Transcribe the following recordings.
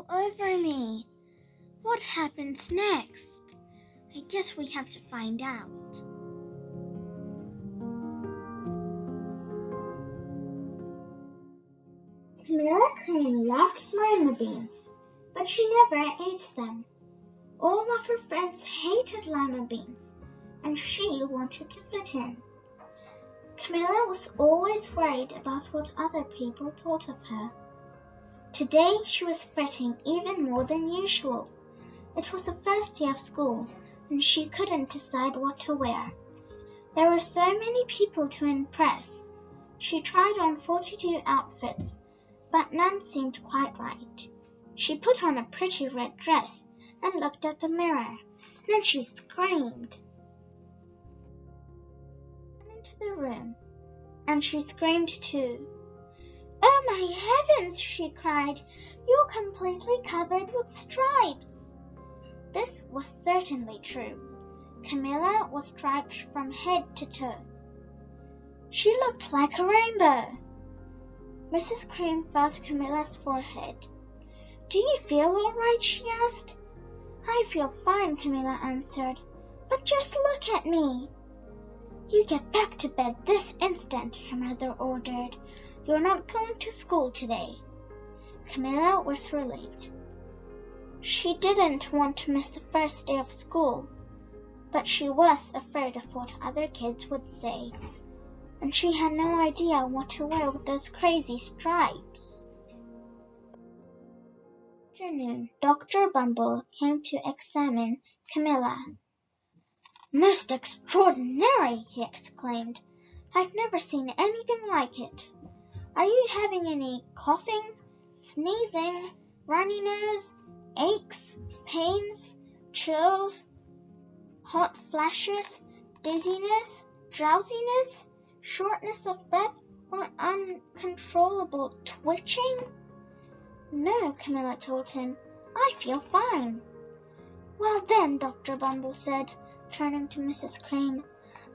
all over me. What happens next? I guess we have to find out. Camilla Crane loved lima beans, but she never ate them. All of her friends hated lima beans, and she wanted to fit in. Camilla was always worried about what other people thought of her. Today she was fretting even more than usual. It was the first day of school, and she couldn't decide what to wear. There were so many people to impress. She tried on 42 outfits, but none seemed quite right. She put on a pretty red dress and looked at the mirror. Then she screamed. Into the room, and she screamed too. "Oh my heavens!" she cried. "You're completely covered with stripes." This was certainly true. Camilla was striped from head to toe. She looked like a rainbow. Mrs. Cream felt Camilla's forehead. "Do you feel all right?" she asked. "I feel fine," Camilla answered. "But just look at me." "You get back to bed this instant," her mother ordered. "You're not going to school today." Camilla was relieved. She didn't want to miss the first day of school, but she was afraid of what other kids would say, and she had no idea what to wear with those crazy stripes. Afternoon, Dr. Bumble came to examine Camilla. "Most extraordinary!" he exclaimed. "I've never seen anything like it. Are you having any coughing, sneezing, runny nose, aches, pains, chills, hot flashes, dizziness, drowsiness, shortness of breath, or uncontrollable twitching?" "No," Camilla told him. "I feel fine." "Well then," Dr. Bumble said, turning to Mrs. Cream,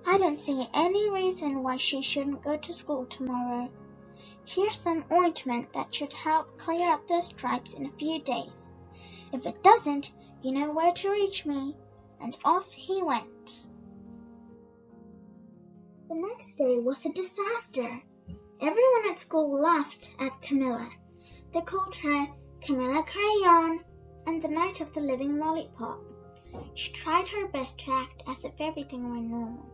"I don't see any reason why she shouldn't go to school tomorrow. Here's some ointment that should help clear up those stripes in a few days. If it doesn't, you know where to reach me." And off he went. The next day was a disaster. Everyone at school laughed at Camilla. They called her Camilla Crayon and the Night of the Living Lollipop. She tried her best to act as if everything were normal.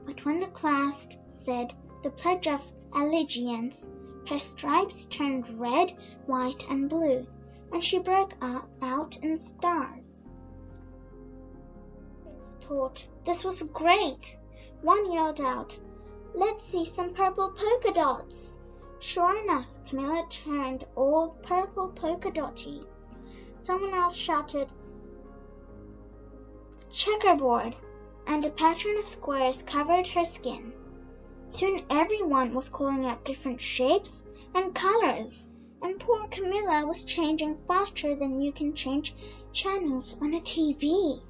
But when the class said the Pledge of Allegiance, her stripes turned red, white, and blue, and she broke out in stars. Kids thought this was great. One yelled out, "Let's see some purple polka dots." Sure enough, Camilla turned all purple polka dotty. Someone else shouted, "Checkerboard," and a pattern of squares covered her skin. Soon everyone was calling out different shapes and colors, and poor Camilla was changing faster than you can change channels on a TV.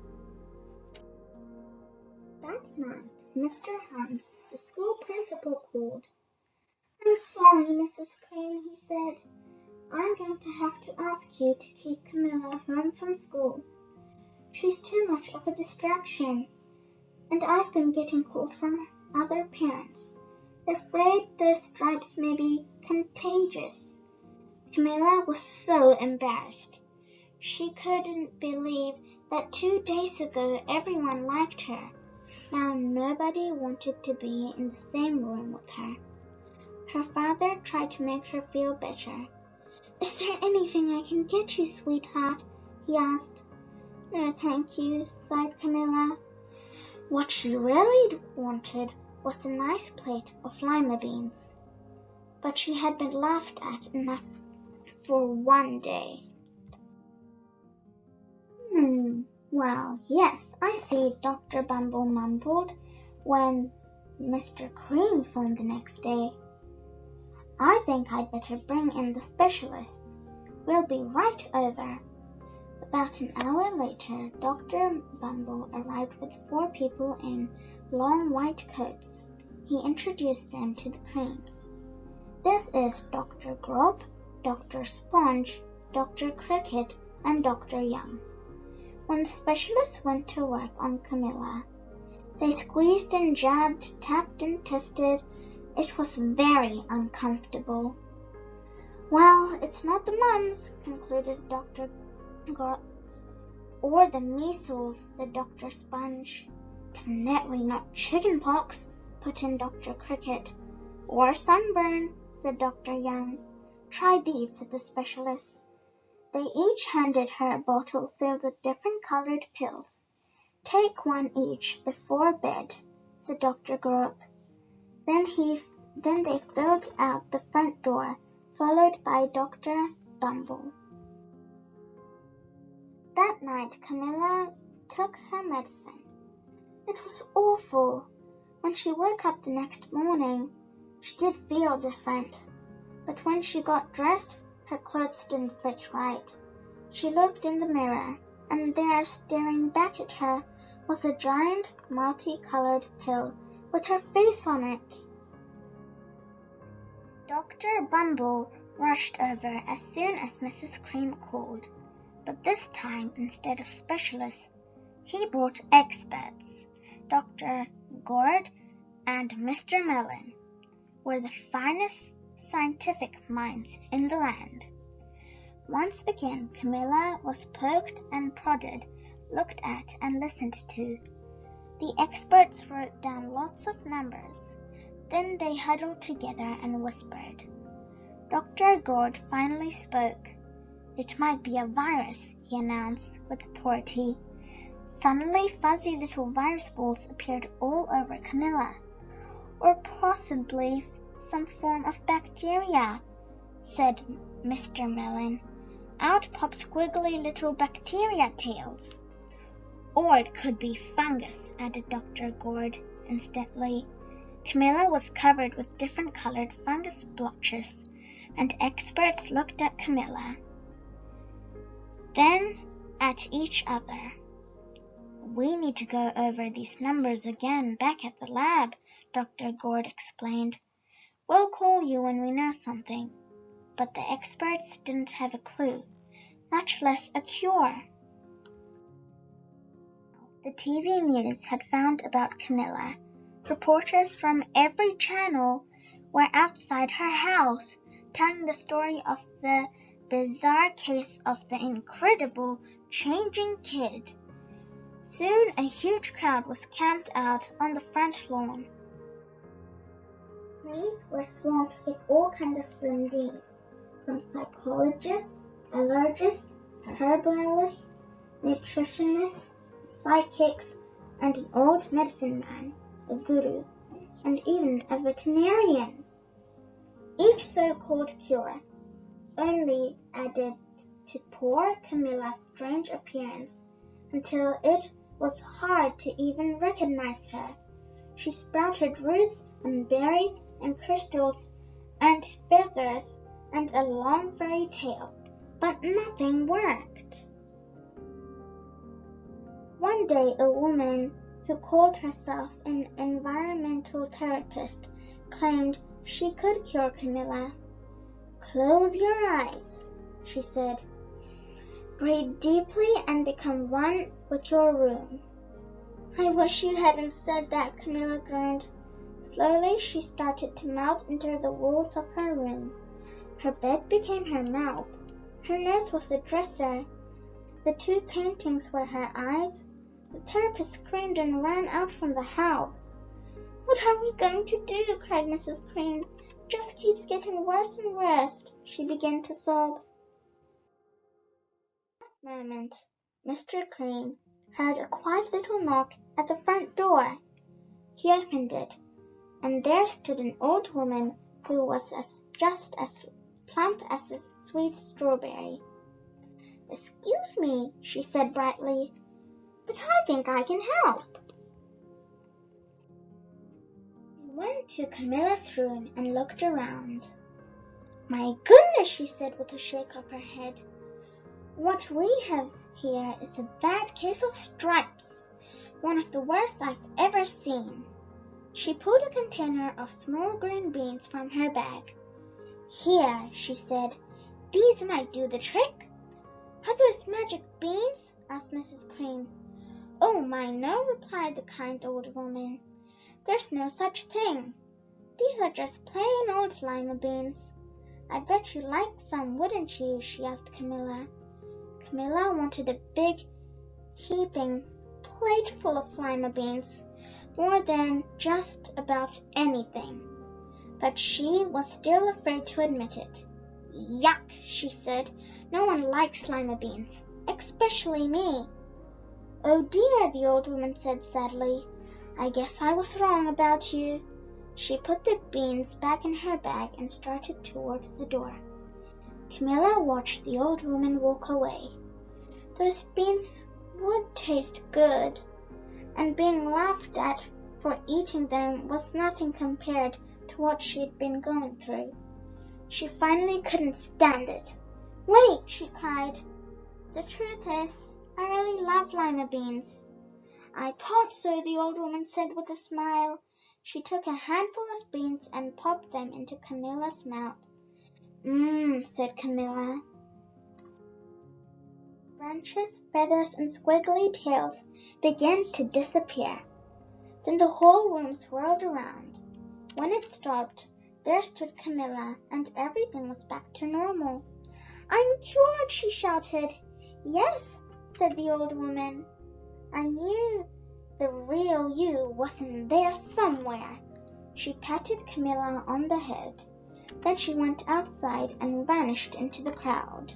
That night, Mr. Hunt, the school principal, called. "I'm sorry, Mrs. Crane," he said. "I'm going to have to ask you to keep Camilla home from school. She's too much of a distraction, and I've been getting calls from other parents. They're afraid those stripes may be contagious." Camilla was so embarrassed. She couldn't believe that 2 days ago everyone liked her. Now nobody wanted to be in the same room with her. Her father tried to make her feel better. "Is there anything I can get you, sweetheart?" he asked. "No, thank you," sighed Camilla. What she really wanted was a nice plate of lima beans. But she had been laughed at enough for one day. Well, yes, I see," Dr. Bumble mumbled when Mr. Cream phoned the next day. "I think I'd better bring in the specialists. We'll be right over." About an hour later, Dr. Bumble arrived with 4 people in long white coats. He introduced them to the Creams. "This is Dr. Grub, Dr. Sponge, Dr. Cricket, and Dr. Young. When the specialists went to work on Camilla, they squeezed and jabbed, tapped and tested. It was very uncomfortable. Well, it's not the mumps, concluded Dr. Or the measles, said Dr. Sponge. Definitely not chicken pox, put in Dr. Cricket. Or sunburn, said Dr. Young. Try these, said the specialist. They each handed her a bottle filled with different colored pills. Take one each before bed, said Dr. Group. Then they filed out the front door, followed by Dr. Bumble. That night Camilla took her medicine. It was awful. When she woke up the next morning, she did feel different. But when she got dressed, her clothes didn't fit right. She looked in the mirror, and there, staring back at her, was a giant multicolored pill with her face on it. Dr. Bumble rushed over as soon as Mrs. Cream called, but this time, instead of specialists, he brought experts. Dr. Gourd and Mr. Mellon were the finest scientific minds in the land. Once again Camilla was poked and prodded, looked at and listened to. The experts wrote down lots of numbers. Then they huddled together and whispered. Dr. Gourd finally spoke. It might be a virus, he announced with authority. Suddenly fuzzy little virus balls appeared all over Camilla. Or possibly some form of bacteria, said Mr. Mellon. Out popped squiggly little bacteria tails. Or it could be fungus, added Dr. Gourd instantly. Camilla was covered with different colored fungus blotches, and experts looked at Camilla, then at each other. We need to go over these numbers again back at the lab, Dr. Gourd explained. We'll call you when we know something. But the experts didn't have a clue, much less a cure. The TV news had found about Camilla. Reporters from every channel were outside her house, telling the story of the bizarre case of the incredible changing kid. Soon a huge crowd was camped out on the front lawn. Trees were swamped with all kinds of grandees, from psychologists, allergists, herbalists, nutritionists, psychics, and an old medicine man, a guru, and even a veterinarian. Each so-called cure only added to poor Camilla's strange appearance until it was hard to even recognize her. She sprouted roots and berries and crystals and feathers and a long furry tail, but nothing worked. One day a woman who called herself an environmental therapist claimed she could cure Camilla. Close your eyes, she said. Breathe deeply and become one with your room. I wish you hadn't said that, Camilla groaned. Slowly she started to melt into the walls of her room. Her bed became her mouth. Her nose was the dresser. The two paintings were her eyes. The therapist screamed and ran out from the house. What are we going to do? Cried Mrs. Cream. It just keeps getting worse and worse. She began to sob. At that moment, Mr. Cream heard a quiet little knock at the front door. He opened it, and there stood an old woman who was just as plump as a sweet strawberry. Excuse me, she said brightly, but I think I can help. She went to Camilla's room and looked around. My goodness, she said with a shake of her head. What we have here is a bad case of stripes, one of the worst I've ever seen. She pulled a container of small green beans from her bag. Here, she said, These might do the trick. Are those magic beans? Asked Mrs. Crane. Oh my, no, replied the kind old woman. There's no such thing. These are just plain old lima beans. I'd bet you'd like some, wouldn't you? She asked Camilla. Camilla wanted a big, heaping plate full of lima beans, more than just about anything. But she was still afraid to admit it. Yuck, she said. No one likes lima beans, especially me. Oh dear, the old woman said sadly. I guess I was wrong about you. She put the beans back in her bag and started towards the door. Camilla watched the old woman walk away. Those beans would taste good, and being laughed at for eating them was nothing compared to what she had been going through. She finally couldn't stand it. Wait, she cried. The truth is, I really love lima beans. I thought so, the old woman said with a smile. She took a handful of beans and popped them into Camilla's mouth. Said Camilla. Branches, feathers, and squiggly tails began to disappear. Then the whole room swirled around. When it stopped, there stood Camilla, and everything was back to normal. I'm cured, she shouted. Yes, said the old woman. I knew the real you was in there somewhere. She patted Camilla on the head. Then she went outside and vanished into the crowd.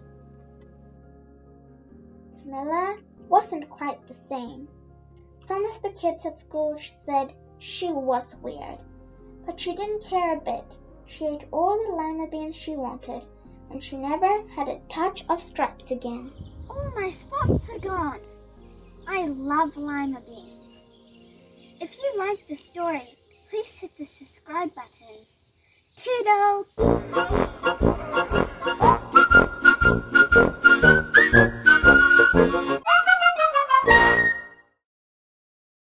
Camilla wasn't quite the same. Some of the kids at school said she was weird, but she didn't care a bit. She ate all the lima beans she wanted, and she never had a touch of stripes again. All my spots are gone. I love lima beans. If you like the story, please hit the subscribe button. Toodles!